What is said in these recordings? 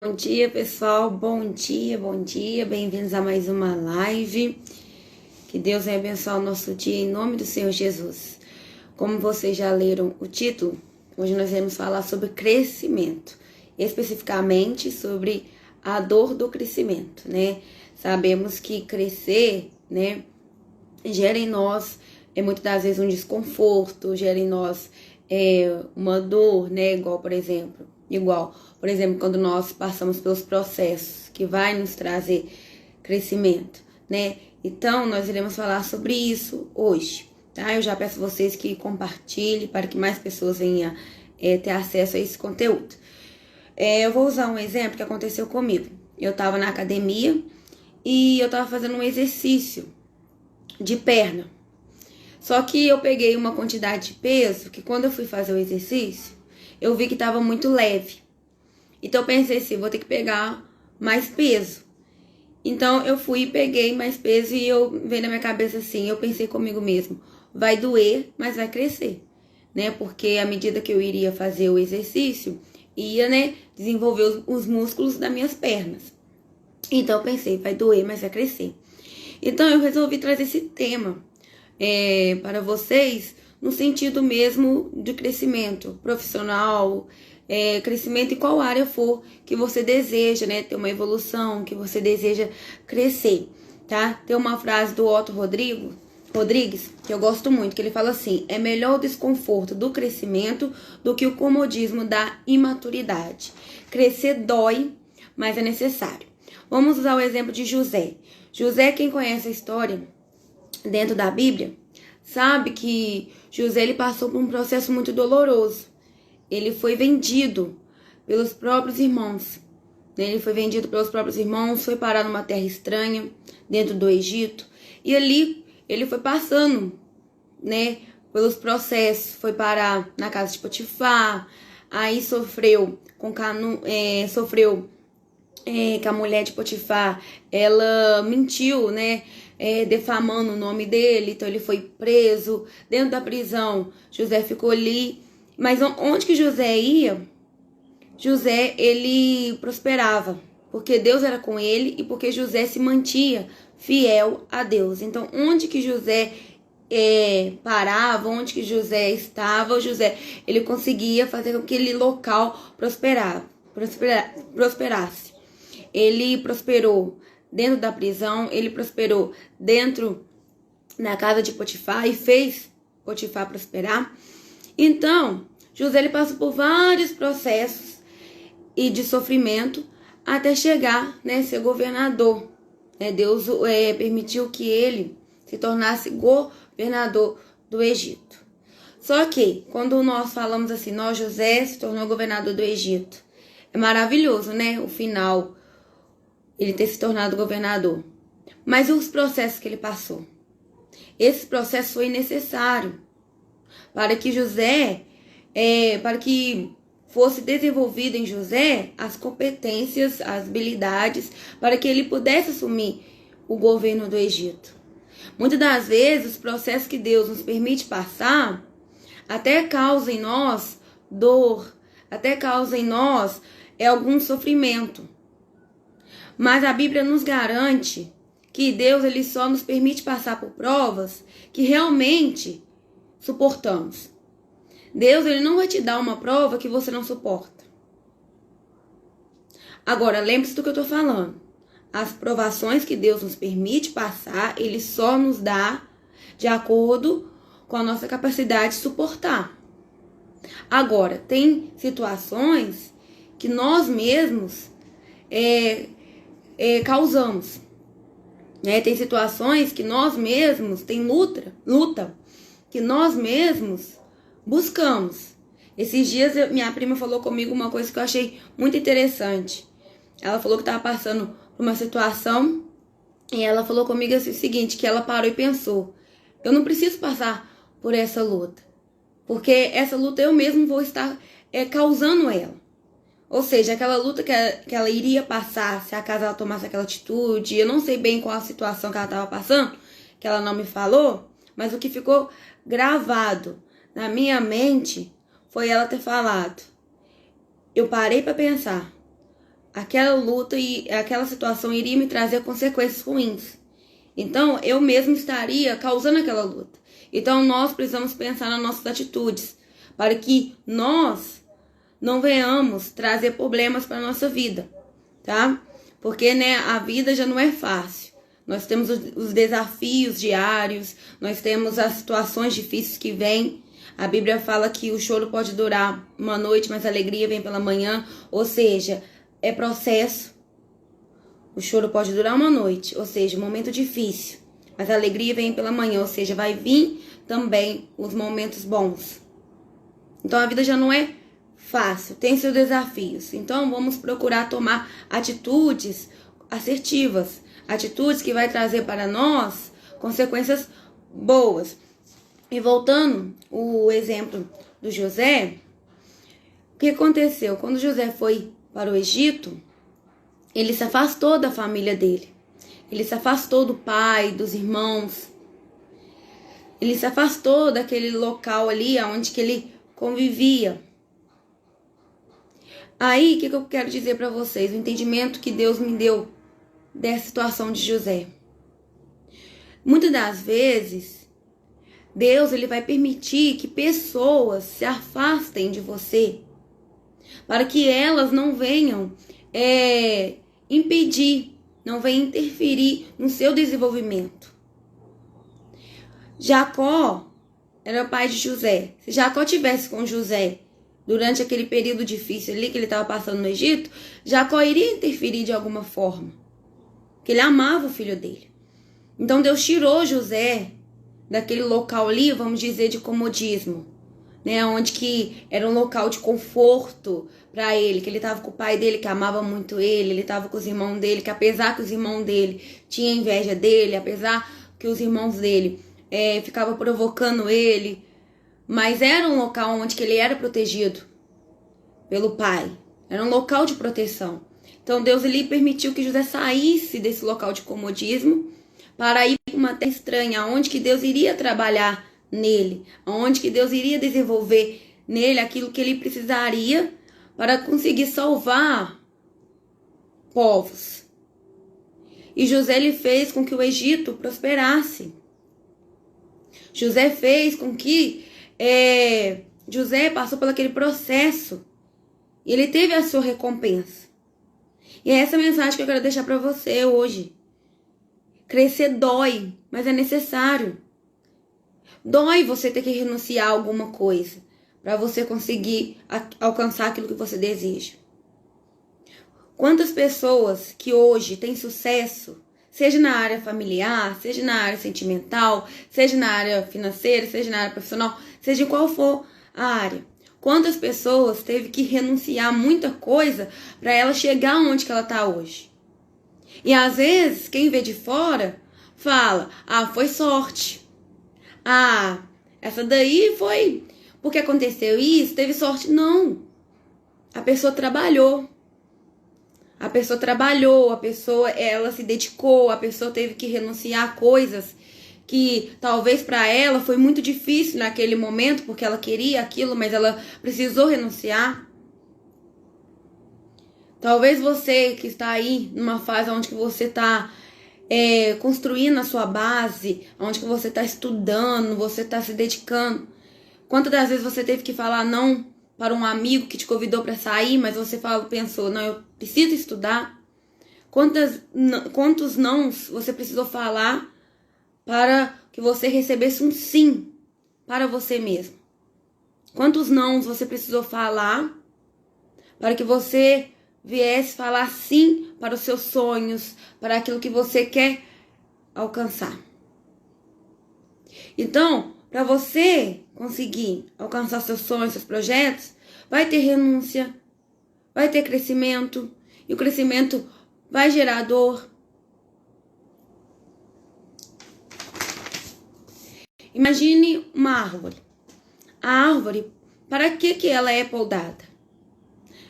Bom dia, pessoal. Bom dia, bom dia. Bem-vindos a mais uma live. Que Deus venha abençoar o nosso dia em nome do Senhor Jesus. Como vocês já leram o título, hoje nós vamos falar sobre crescimento, especificamente sobre a dor do crescimento, né? Sabemos que crescer, né, gera em nós muitas das vezes um desconforto, gera em nós uma dor, né? Igual, por exemplo, quando nós passamos pelos processos que vai nos trazer crescimento, né? Então, nós iremos falar sobre isso hoje, tá? Eu já peço a vocês que compartilhem para que mais pessoas venham ter acesso a esse conteúdo. Eu vou usar um exemplo que aconteceu comigo. Eu estava na academia e eu estava fazendo um exercício de perna. Só que eu peguei uma quantidade de peso que quando eu fui fazer o exercício, eu vi que estava muito leve. Então eu pensei assim, vou ter que pegar mais peso. Então eu fui e peguei mais peso e eu veio na minha cabeça assim, eu pensei comigo mesmo, vai doer, mas vai crescer, né? Porque à medida que eu iria fazer o exercício, ia, né, desenvolver os músculos das minhas pernas. Então eu pensei, vai doer, mas vai crescer. Então eu resolvi trazer esse tema para vocês no sentido mesmo de crescimento profissional, crescimento em qual área for que você deseja, né, ter uma evolução, que você deseja crescer, tá? Tem uma frase do Otto Rodrigues, que eu gosto muito, que ele fala assim, é melhor o desconforto do crescimento do que o comodismo da imaturidade. Crescer dói, mas é necessário. Vamos usar o exemplo de José. José, quem conhece a história dentro da Bíblia, sabe que José ele passou por um processo muito doloroso. Ele foi vendido pelos próprios irmãos. Ele foi vendido pelos próprios irmãos, foi parar numa terra estranha, dentro do Egito. E ali ele foi passando, né, pelos processos. Foi parar na casa de Potifar, aí sofreu que a mulher de Potifar, ela mentiu, né, defamando o nome dele, então ele foi preso. Dentro da prisão, José ficou ali. Mas onde que José ia, José, ele prosperava, porque Deus era com ele e porque José se mantinha fiel a Deus. Então, onde que José parava, onde que José estava, José, ele conseguia fazer com que aquele local prosperasse. Ele prosperou dentro da prisão, ele prosperou dentro da casa de Potifar e fez Potifar prosperar. Então, José ele passou por vários processos e de sofrimento até chegar, né, ser governador. Deus permitiu que ele se tornasse governador do Egito. Só que, quando nós falamos assim, José se tornou governador do Egito. É maravilhoso, né? O final, ele ter se tornado governador. Mas os processos que ele passou? Esse processo foi necessário para que para que fosse desenvolvido em José as competências, as habilidades, para que ele pudesse assumir o governo do Egito. Muitas das vezes, os processos que Deus nos permite passar, até causa em nós dor, até causa em nós algum sofrimento. Mas a Bíblia nos garante que Deus ele só nos permite passar por provas que realmente suportamos. Deus ele não vai te dar uma prova que você não suporta. Agora, lembre-se do que eu estou falando. As provações que Deus nos permite passar, ele só nos dá de acordo com a nossa capacidade de suportar. Agora, tem situações que nós mesmos causamos. Tem situações que nós mesmos, tem luta que nós mesmos buscamos. Esses dias minha prima falou comigo uma coisa que eu achei muito interessante. Ela falou que estava passando por uma situação e ela falou comigo assim, o seguinte, que ela parou e pensou, eu não preciso passar por essa luta, porque essa luta eu mesmo vou estar causando ela. Ou seja, aquela luta que ela iria passar se acaso ela tomasse aquela atitude, eu não sei bem qual a situação que ela estava passando, que ela não me falou, mas o que ficou gravado na minha mente foi ela ter falado, eu parei para pensar, aquela luta e aquela situação iria me trazer consequências ruins. Então, eu mesmo estaria causando aquela luta. Então, nós precisamos pensar nas nossas atitudes, para que nós não venhamos trazer problemas para a nossa vida, tá? Porque, né, a vida já não é fácil. Nós temos os desafios diários, nós temos as situações difíceis que vêm. A Bíblia fala que o choro pode durar uma noite, mas a alegria vem pela manhã. Ou seja, é processo. O choro pode durar uma noite, ou seja, um momento difícil. Mas a alegria vem pela manhã, ou seja, vai vir também os momentos bons. Então a vida já não é fácil, tem seus desafios. Então vamos procurar tomar atitudes assertivas. Atitudes que vai trazer para nós consequências boas. E voltando o exemplo do José, o que aconteceu? Quando José foi para o Egito, ele se afastou da família dele. Ele se afastou do pai, dos irmãos. Ele se afastou daquele local ali onde que ele convivia. Aí, o que eu quero dizer para vocês? O entendimento que Deus me deu dessa situação de José. Muitas das vezes, Deus ele vai permitir que pessoas se afastem de você, para que elas não venham impedir, não venham interferir no seu desenvolvimento. Jacó era o pai de José. Se Jacó tivesse com José durante aquele período difícil ali que ele estava passando no Egito, Jacó iria interferir de alguma forma, porque ele amava o filho dele. Então Deus tirou José daquele local ali, vamos dizer, de comodismo, né, onde que era um local de conforto para ele, que ele estava com o pai dele que amava muito ele estava com os irmãos dele, que apesar que os irmãos dele tinham inveja dele, apesar que os irmãos dele ficavam provocando ele, mas era um local onde que ele era protegido pelo pai, era um local de proteção. Então Deus ele permitiu que José saísse desse local de comodismo para ir para uma terra estranha, onde que Deus iria trabalhar nele, onde que Deus iria desenvolver nele aquilo que ele precisaria para conseguir salvar povos. E José ele fez com que o Egito prosperasse. José fez com que José passou por aquele processo e ele teve a sua recompensa. E é essa mensagem que eu quero deixar para você hoje. Crescer dói, mas é necessário. Dói você ter que renunciar a alguma coisa para você conseguir alcançar aquilo que você deseja. Quantas pessoas que hoje têm sucesso, seja na área familiar, seja na área sentimental, seja na área financeira, seja na área profissional, seja em qual for a área. Quantas pessoas teve que renunciar a muita coisa para ela chegar onde que ela está hoje. E às vezes, quem vê de fora, fala, foi sorte. Essa daí foi porque aconteceu isso, teve sorte. Não. A pessoa trabalhou. A pessoa ela se dedicou, a pessoa teve que renunciar a coisas que talvez para ela foi muito difícil naquele momento, porque ela queria aquilo, mas ela precisou renunciar. Talvez você que está aí numa fase onde que você está construindo a sua base, onde que você está estudando, você está se dedicando. Quantas das vezes você teve que falar não para um amigo que te convidou para sair, mas você pensou, não, eu preciso estudar? Quantos nãos você precisou falar para que você recebesse um sim para você mesmo? Quantos nãos você precisou falar para que você viesse falar sim para os seus sonhos, para aquilo que você quer alcançar? Então, para você conseguir alcançar seus sonhos, seus projetos, vai ter renúncia, vai ter crescimento, e o crescimento vai gerar dor. Imagine uma árvore. A árvore, para que ela é podada?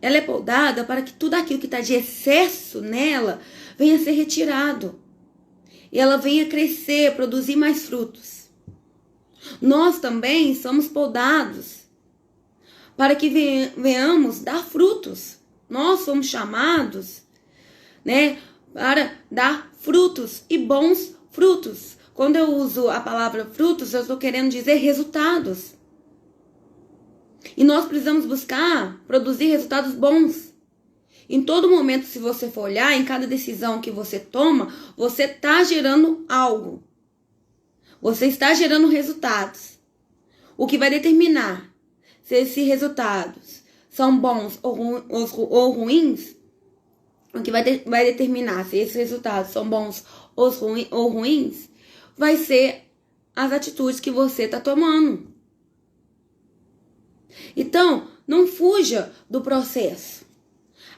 Ela é podada para que tudo aquilo que está de excesso nela venha a ser retirado. E ela venha crescer, produzir mais frutos. Nós também somos podados para que venhamos dar frutos. nós somos chamados, né, para dar frutos e bons frutos. Quando eu uso a palavra frutos, eu estou querendo dizer resultados. E nós precisamos buscar produzir resultados bons. Em todo momento, se você for olhar, em cada decisão que você toma, você está gerando algo. Você está gerando resultados. O que vai determinar se esses resultados são bons ou ruins, o que vai determinar se esses resultados são bons ou ruins, vai ser as atitudes que você está tomando. Então, não fuja do processo.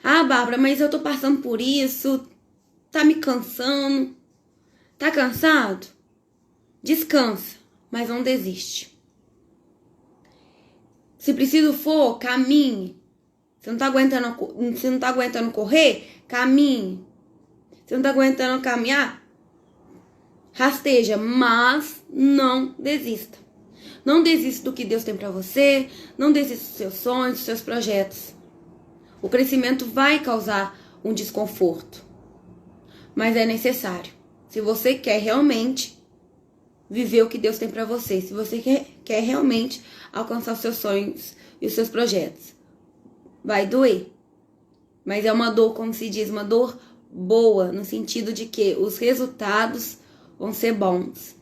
Ah, Bárbara, mas eu tô passando por isso, tá me cansando. Tá cansado? Descansa, mas não desiste. Se preciso for, caminhe. Você não tá aguentando correr? Caminhe. Você não tá aguentando caminhar? Rasteja, mas não desista. Não desista do que Deus tem para você, não desista dos seus sonhos, dos seus projetos. O crescimento vai causar um desconforto, mas é necessário. Se você quer realmente viver o que Deus tem para você, se você quer realmente alcançar os seus sonhos e os seus projetos, vai doer. Mas é uma dor, como se diz, uma dor boa, no sentido de que os resultados vão ser bons.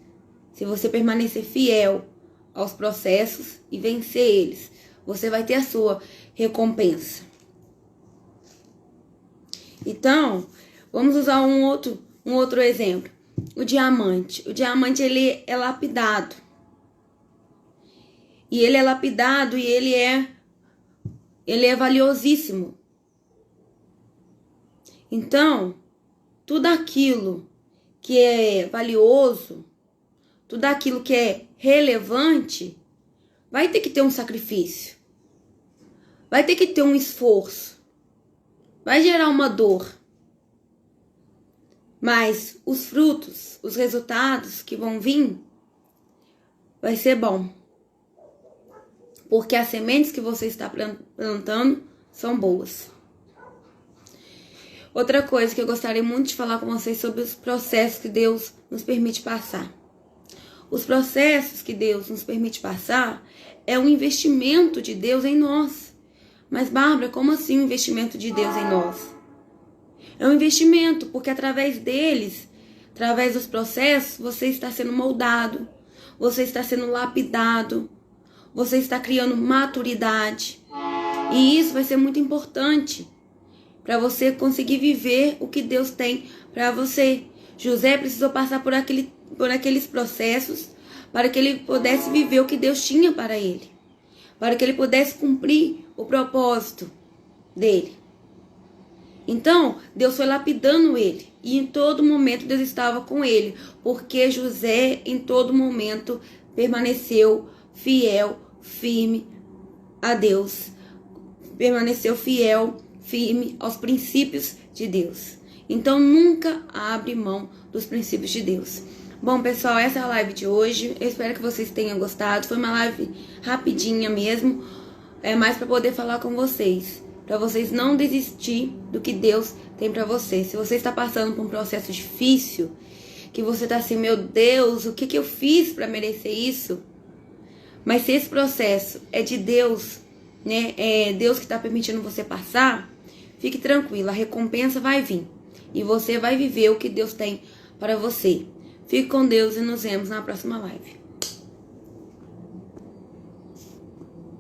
Se você permanecer fiel aos processos e vencer eles, você vai ter a sua recompensa. Então, vamos usar um outro exemplo. O diamante. O diamante, ele é lapidado. E ele é lapidado e ele é valiosíssimo. Então, tudo aquilo que é valioso, tudo aquilo que é relevante, vai ter que ter um sacrifício. Vai ter que ter um esforço. Vai gerar uma dor. Mas os frutos, os resultados que vão vir, vai ser bom. Porque as sementes que você está plantando são boas. Outra coisa que eu gostaria muito de falar com vocês sobre os processos que Deus nos permite passar. Os processos que Deus nos permite passar é um investimento de Deus em nós. Mas, Bárbara, como assim um investimento de Deus em nós? É um investimento, porque através deles, através dos processos, você está sendo moldado, você está sendo lapidado, você está criando maturidade. E isso vai ser muito importante para você conseguir viver o que Deus tem para você. José precisou passar por aqueles processos para que ele pudesse viver o que Deus tinha para ele, para que ele pudesse cumprir o propósito dele. Então, Deus foi lapidando ele, e em todo momento Deus estava com ele, porque José em todo momento permaneceu fiel, firme a Deus, permaneceu fiel, firme aos princípios de Deus. Então, nunca abre mão dos princípios de Deus. Bom, pessoal, essa é a live de hoje. Eu espero que vocês tenham gostado. Foi uma live rapidinha mesmo, mais para poder falar com vocês, para vocês não desistir do que Deus tem para vocês. Se você está passando por um processo difícil, que você está assim, meu Deus, o que eu fiz para merecer isso? Mas se esse processo é de Deus, né, é Deus que está permitindo você passar, fique tranquilo, a recompensa vai vir. E você vai viver o que Deus tem para você. Fique com Deus e nos vemos na próxima live.